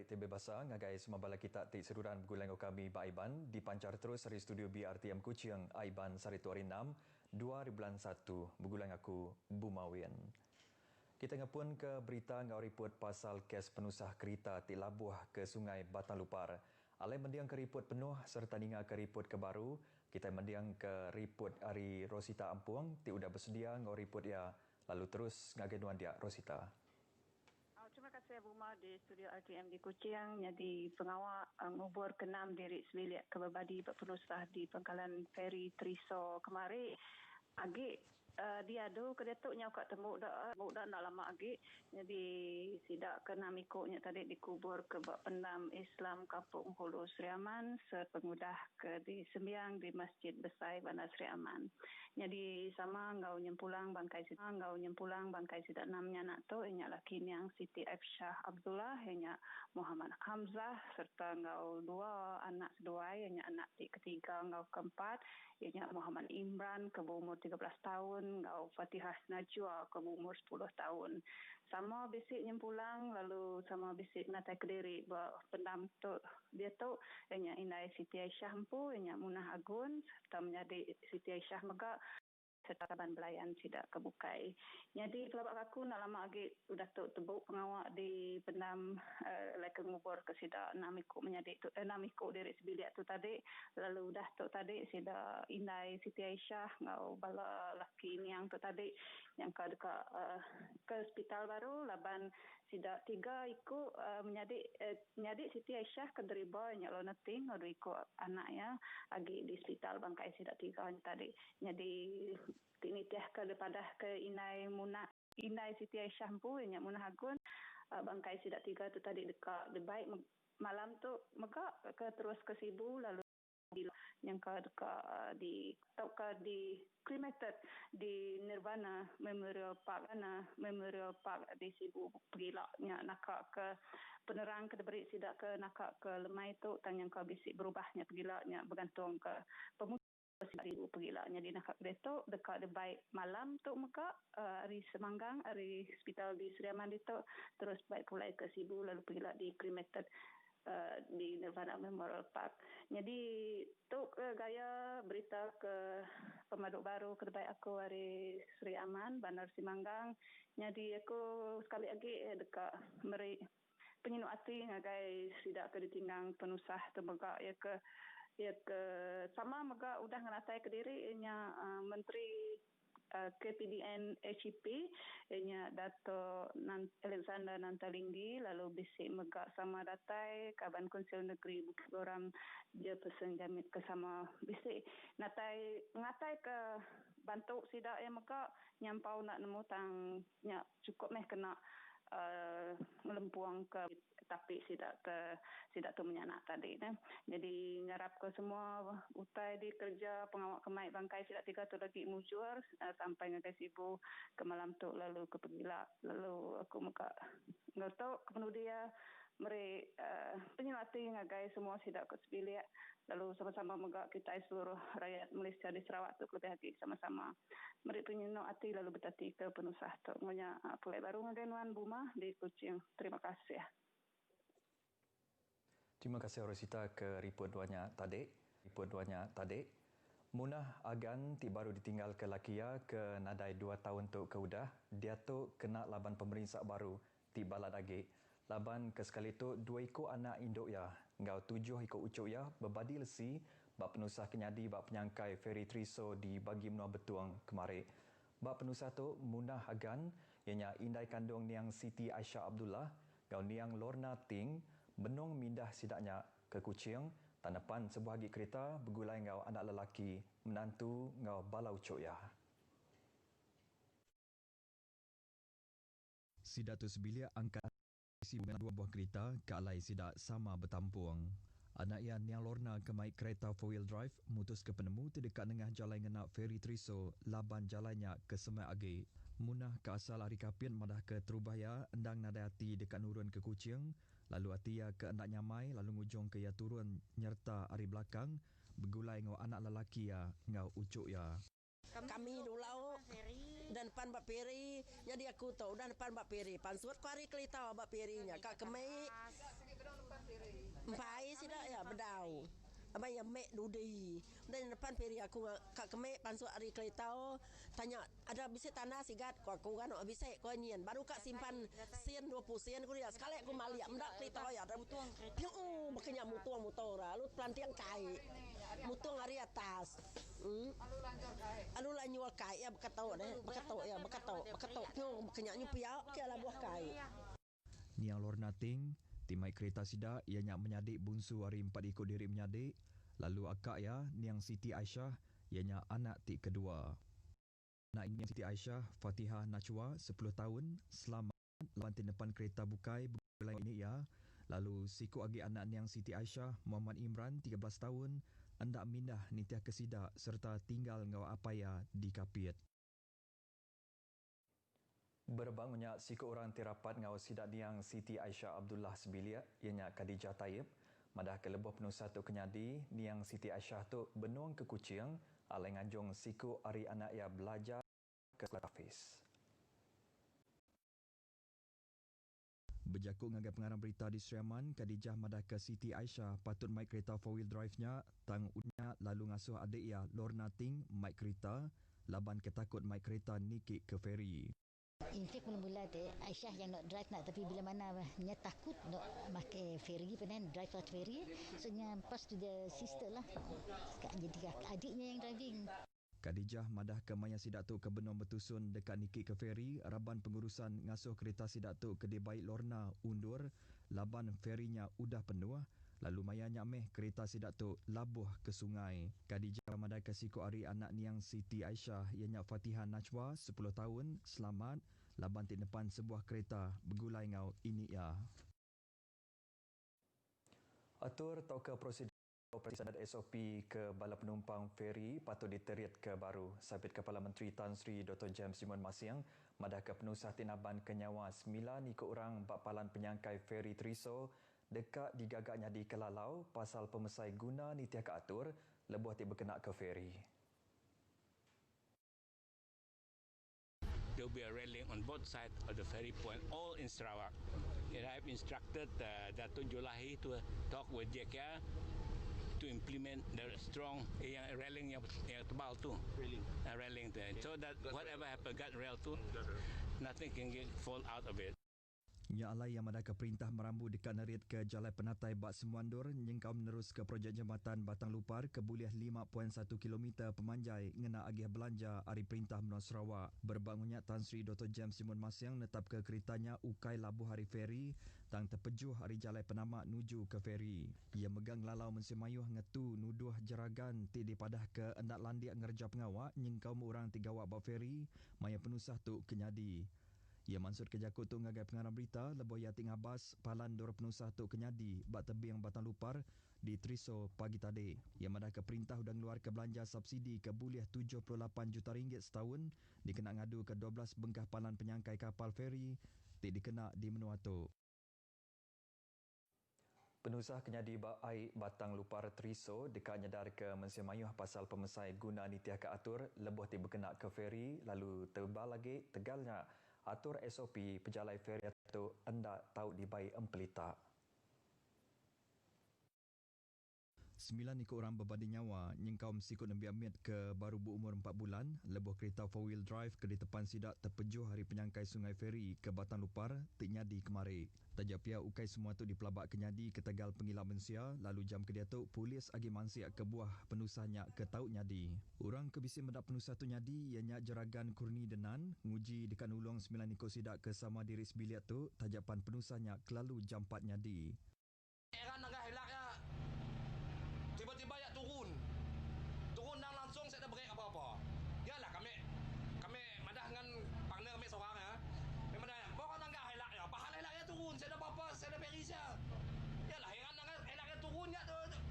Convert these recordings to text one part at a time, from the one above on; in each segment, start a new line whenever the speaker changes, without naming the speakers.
baik tebe basa ngagai semabala kita ti seruran bergulang kami ba Aiban dipancar terus dari studio BRTM Kuching Aiban Saritu hari 6 2001 bergulang aku Bumawian. Kita ngapun ke berita ngau report pasal kes penusah kereta ti labuh ke Sungai Batang Lupar. Alai mendiang ke report penuh serta ninga ke report ke baru, kita mendiang ke report Ari Rosita Ampuang ti udah bersedia ngau report ya lalu terus ngagenuan dia Rosita.
Terima kasih Buma di studio RTM di Kuching. Jadi pengawal ngubur ke-6 diri sebilik kebabadi berpenusah di pangkalan feri Triso kemari. Agi dia ada kedatuknya kat temu dah nak lama agi. Jadi sidak kena mikuknya tadi dikubur ke bak pendam Islam Kampung Hulu Sri Aman sepengudah ke di sembiang di Masjid Besar Bandar Sri Aman. Jadi sama ngau nyempulang bangkai sidak namanya nak tu inya laki yang Siti Afsyah Abdullah inya Muhammad Hamzah serta ngau dua anak seduai inya anak ketiga ngau keempat inya Muhammad Imran ke umur 13 tahun, ngau Fatihah Najwa ke umur 10 tahun. Sama bisik nyempulang lalu sama bisik natai kediri bahawa pendam tu dia tu ianya Inai Siti Aisyah Empu, ianya Munah Agun serta menjadi Siti Aisyah Megak serta kaban belayan tidak kebukai. Jadi pelabak aku nak lama lagi sudah tebuk pengawak di pendam leka ngubur ke sida namikuk menjadi namikuk diri sebilik tu tadi lalu dah tu tadi sida Inai Siti Aisyah ngau bala laki ni yang tu tadi yang ke dekat ke hospital baru laban sida tiga ikut menjadi Siti Aisyah ke deriba nya lo neting ngadu ikut anak ya agi di hospital bangkai sida tiga tadi. Jadi ini teh kepada ke Inai Siti Aisyah Empu nya Munah Agun bangkai sidak tiga tu tadi dekat baik malam tu maka ke terus ke Sibu lalu yang ke dekat di cremated di Nirvana Memorial Park di Sibu pergilaknya nak ke penerang ke deberi sidak ke nak ke lemai tu tanya ke bisik berubahnya pergilaknya bergantung ke Ibu pergilaknya di nakak detok dekat baik malam tu muka hari Semanggang hari hospital di Sri Aman itu terus baik pulai ke Sibu lalu pergilak di cremated di Nirvana Memorial Park. Jadi tu gaya berita ke pemaduk baru ke baik aku hari Sri Aman Bandar Semanggang. Jadi aku sekali lagi dekat meri penyinu hati ngagai sidak ke ditinggang penusah tembaga ya ke sama mega udah nganatai ke diri inya menteri KPDN HEP inya Dato Alexander Nantalinggi lalu bisik mega sama datai Kaban Konsil Negeri Bukit Goram dia pesan jamit ke sama bisik ngatai ke bantu sidak yang mega nyampau nak nemu tang nya cukup meh kena melempuang ke tapi sidak tu menyanak tadi jadi ngarap ke semua utai di kerja pengawak kemai bangkai sidak tiga tu lagi mujur sampai ngagai Sibu ke malam tu lalu ke pergilak lalu aku muka ngotok kepenuh dia meri penyelati ngagai semua sidak ke sebilik lalu sama-sama megak kita seluruh rakyat Malaysia di Sarawak tu lebih hati sama-sama meri penyeno hati lalu bertati ke penusah tu ngonya pulai baru ngagai nuan Buma di Kuching. Terima kasih.
Terima kasih Rosita ke report duanya tadi. Munah Agan ti baru ditinggal ke Lakia ke nadai 2 tahun tu ke udah. Dia tu kena laban pemerintah baru ti balad agi. Laban ke sekali tu 2 ikut anak induk ya. Ngau 7 ikut ucuk ya berbadi lesi bak penusah kenyadi bak penyangkai feri Triso di bagi menua betuang kemari. Bak penusah tu Munah Agan ianya indai kandung niang Siti Aisyah Abdullah ngau niang Lorna Ting benung mindah sidaknya ke Kuching tanapan sebuah hagi kereta bergulai ngau anak lelaki menantu ngau bala ucuk ya. Sidak tu sebilik angkat isi 2 buah kereta ke alai sidak sama bertampung. Anak yang niang Lorna kemai kereta 4-wheel drive mutus ke penemu terdekat tengah jalan ngenak feri Triso laban jalannya ke Semai Agi. Munah ke asal hari Kapin madah ke Terubaya endang nadai hati dekat nurun ke Kuching lalu hati ya ke anak nyamai lalu ngujung ke ya turun nyerta hari belakang bergulai ngau anak lelaki ya ngau ucuk ya.
Kami dulu dan pan Mbak Peri jadi aku tahu dan pan Mbak Peri pan suat ku hari kelita Mbak Perinya kak kemai Pai sida ya bedau. Apa yang mek dudi. Dan depan peri aku kak kemek pansu ari kleitau tanya ada bisa tanah sigat aku kan bisa kau nyian baru kak simpan sen 20 sen aku dia sekali aku maliak mendak kleitau ya ada mutuang. Makanya mutuang motora lu pelantiang kai. Mutuang ari atas. Anu lah nyual kai ya bekatau deh bekatau makanya nyupiau ke lah buah kai.
Niang Lorna Ting timai kereta sida ianya menyadik bungsu hari 4 ikut diri menyadik, lalu akak ya Niang Siti Aisyah ianya anak tik kedua. Anak Niang Siti Aisyah Fatihah Nachwa 10 tahun selamat lantin depan kereta bukai bulan ini ya. Lalu siku agi anak Niang Siti Aisyah Muhammad Imran 13 tahun hendak mindah nitiah ke Sidak serta tinggal ngawa apaya di Kapiet. Berbangunnya siku orang tirapat ngau Sidak Niang Siti Aisyah Abdullah Sebilia ianya Khadijah Taib madah ke lebuh penuh satu kenyadi Niang Siti Aisyah tu benuang ke Kuching alai nganjung siku ari anak ia belajar ke sekolah Hafiz. Berjakuk ngagai pengarang berita di Seriaman, Khadijah madah ke Siti Aisyah patut mai kereta 4-wheel drive-nya tang unya lalu ngasuh adik ia Lorna Ting mai kereta laban ketakut mai kereta nikik ke feri.
In fact mula-mula tu Aisyah yang nak drive nak tapi bila mana nya takut nak pakai ferry penan drive out ferry so nya pass to the sister lah jadi adiknya yang driving.
Khadijah madah ke maya Sidak tu ke Benong Betusun dekat nikik ke feri raban pengurusan ngasuh kereta Sidak tu ke Baik Lorna undur laban ferinya udah penuh lalu mayanya meh kereta Sidak tu labuh ke sungai. Khadijah madah ke siku ari anak Niang Siti Aisyah ianya Fatihah Nachwa 10 tahun selamat laban di depan sebuah kereta bergulai ngau ini ya. Atur tau ke prosedur operasi standard SOP ke bala penumpang feri patut diterit ke baru. Sabit Kepala Menteri Tan Sri Dr. James Simon Masiang madah ke penusah tinaban kenyawa 9 ikut orang bakpalan penyangkai feri Triso dekat digagaknya di Kelalau pasal pemesai guna nitiah ke atur lebuh tiba kena ke feri.
There will be a railing on both sides of the ferry point, all in Sarawak. And I have instructed Datuk Julahi to talk with JKR to implement the strong railing yang tebal tu. Railing tu. So that whatever happen, got rail tu, nothing can fall out of it.
Nya alai yang madah ke perintah merambu dekat nerit ke Jalan Penatai Bak Semuandur nyengkau menerus ke projek jambatan Batang Lupar ke buliah 5.1 km pemanjai ngena agih belanja ari perintah Menua Sarawak. Berbangunnya Tan Sri Dr. James Simon Masiang netap ke keretanya ukai labuh hari feri tang terpejuh hari Jalan Penamak nuju ke feri. Ia megang lalau mensemayuh ngetu nuduh jeragan ti dipadah ke endak landiak ngerja pengawak nyengkau orang 3 awak bak feri maya penusah tu kenyadi. Ia mansur ke jakut tu ngagai pengarang berita lebuh Yating Abbas palan dor penusah tu kenyadi bak tebing Batang Lupar di Triso pagi tadi. Ia madah ke perintah udah ngeluar ke belanja subsidi ke buliah 78 juta ringgit setahun dikena ngadu ke 12 bengkah palan penyangkai kapal feri dikena di Menua tu. Penusah kenyadi bak air Batang Lupar Triso dekat nyedar ke mensemayuh pasal pemesai guna nitiah ke atur lebuh tiba kena ke feri lalu tebal lagi tegalnya atur SOP pejalai feri itu hendak tahu dibai empelita. 9 ikut orang berbanding nyawa nyengkau sikut Nabi Amit ke baru berumur 4 bulan lebuh kereta 4-wheel drive ke di tepan Sidak terpejuh hari penyangkai Sungai Feri ke Batang Lupar ternyadi kemari. Tajak pihak ukai semua tu dipelabak kenyadi ke Tegal Pengilap Mensia lalu jam kedia tu polis agi mansiak ke buah penusahnya ke tauk nyadi. Orang kebisi mendak penusah tu nyadi ianya Jeragan Kurni Denan nguji dekat nulung 9 ikut Sidak ke sama diri sebiliat tu tajapan penusahnya kelalu jam 4 nyadi.
Tiba-tiba ya turun dan langsung saya dah break apa-apa. Yalah kami madah dengan partner kami seorang ya. Memang dah bawa nangga helak ya. Pahal helak ya turun. Saya dah apa-apa, saya dah beri saya. Yalah heran nangga helak ya turun ya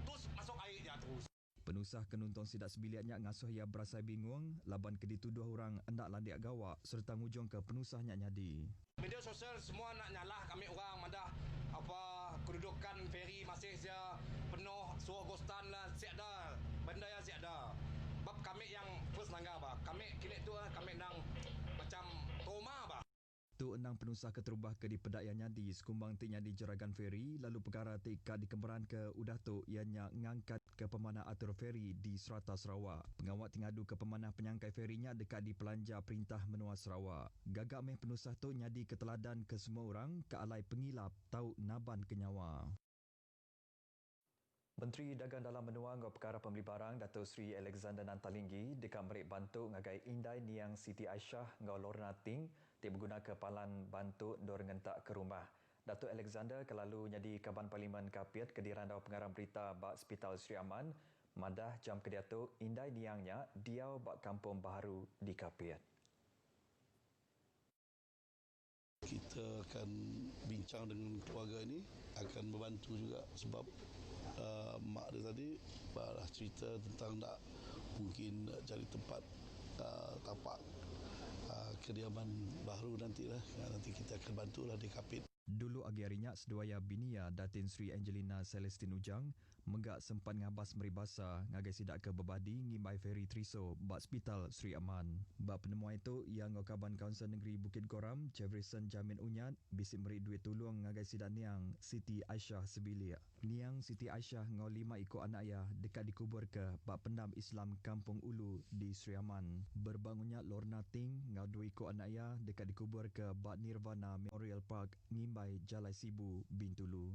terus masuk air ya terus.
Penusah kenuntong Sidak sebiliatnya ngasuh ia berasa bingung laban ke dituduh orang hendak landiak gawak serta ngujung ke penusahnya nyadi.
Media sosial semua nak nyalah kami orang madah apa kedudukan feri masih saja penuh suruh ghostan lah siap dah benda yang siap dah. Bab kami yang first nangga bah. Kami kini tu kami nang macam trauma bah.
Tu enang penusah keterubah ke di pedayanya di sekumbang tiknya di Jeragan Feri lalu perkara tika dikemberan ke udah tu ianya ngangkat ke pemanah atur feri di Serata Sarawak. Pengawat tingadu ke pemanah penyangkai ferinya dekat di Pelanja Perintah Menua Sarawak. Gagak meh penusah tu nyadi keteladan ke semua orang ke alai pengilap tau naban ke nyawa. Menteri Dagang Dalam Menua ngau perkara pembeli barang Datuk Seri Alexander Nantalinggi dekat merik bantu ngagai Indai Niang Siti Aisyah ngau Lorna Ting dia berguna kepalan bantu dor ngentak ke rumah. Datuk Alexander kelalu nyadi Kaban Parlimen Kapiat ke dirandau pengarang berita bak Hospital Sri Aman madah jam ke Datuk Indai Niangnya diau bak Kampung Baharu di Kapiat.
Kita akan bincang dengan keluarga ini, akan membantu juga sebab mak dia tadi dah cerita tentang nak mungkin cari tempat tapak kediaman baru nantilah. Nanti kita akan bantulah di Kapit.
Dulu agi harinya seduaya binia Datin Sri Angelina Celestine Ujang menggak sempat ngabas meribasa ngagai sidak ke bebadi ngimbai feri Triso bak Hospital Sri Aman. Bak penemuan itu yang ngokaban Kaunsil Negeri Bukit Goram Jefferson Jamin Unyat bisik meri duit tolong ngagai sidak Niang Siti Aisyah sebilik. Niang Siti Aisyah ngau 5 ikut anak ayah dekat dikubur ke bak pendam Islam Kampung Ulu di Sri Aman. Berbangunnya Lorna Ting ngau 2 ikut anak ayah dekat dikubur ke bak Nirvana Memorial Park ngimbai Jalai Sibu Bintulu.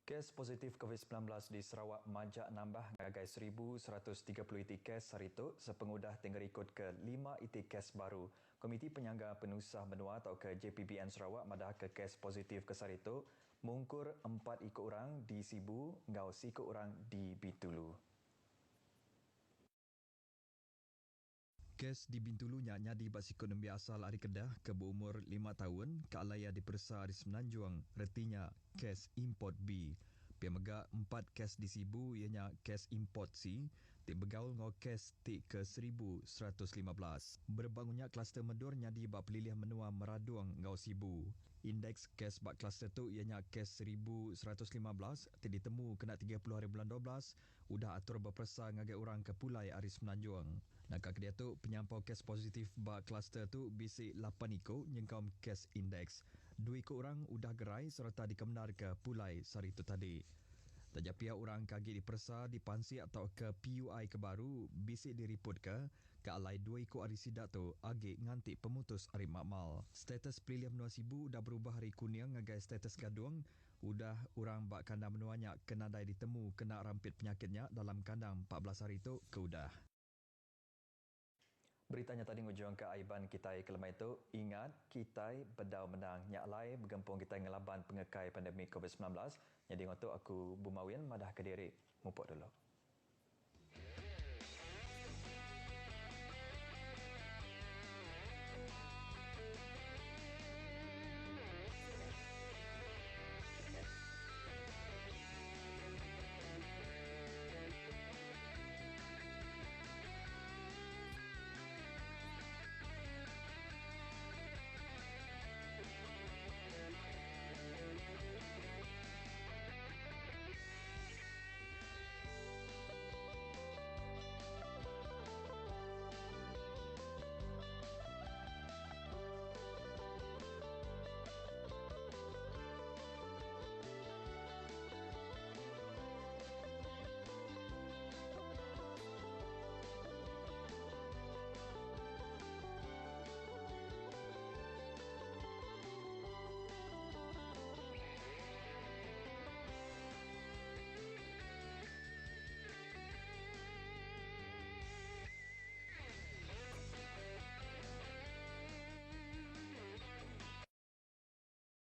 Kes positif COVID-19 di Sarawak majak nambah ngagai 1,130 kes hari itu sepengudah tinggal ikut ke 5 kes baru. Komiti Penyangga Penusah Menua atau ke JPBN Sarawak madah ke kes positif kes hari itu mungkur 4 ikut orang di Sibu ngau 1 orang di Bintulu. Kes di Bintulu nyadi bas ekonomi asal Ari Kedah ke berumur 5 tahun ke alaya dipersa di Semenanjung retinya kes import B. Pihak megak 4 kes di Sibu ianya kes import C. Tik bergaul ngau kes tik ke 1,115. Berbangunnya kluster Medur nyadi bak pelilih menua Meraduang ngau Sibu. Indeks kes bak kluster tu ianya kes 1,115 tik ditemu kena 30 hari bulan 12 udah atur berpersa ngagai orang ke Pulai Ari Semenanjung. Nakak dia tu penyampau kes positif bak kluster tu bisik 8 ikut nyengkaum kes indeks. 2 ikut orang udah gerai serta dikemnar ke Pulai Saritu tadi. Tajak pihak orang kaki dipersa dipansi atau ke PUI ke baru bisik diriput ke alai 2 ikut hari sidak tu agik ngantik pemutus hari makmal. Status pelilih menua Sibu dah berubah hari kuning ngagai status gaduang. Udah orang bak kandang menuanya kenadai ditemu kena rampit penyakitnya dalam kandang 14 hari itu ke udah. Beritanya tadi ngujung ke Aiban Kitai kelemah itu. Ingat, Kitai bedau menang. Nyak lai bergempung Kitai ngelaban pengekai pandemik COVID-19. Jadi untuk aku Bumawin madah ke diri. Mupuk dulu.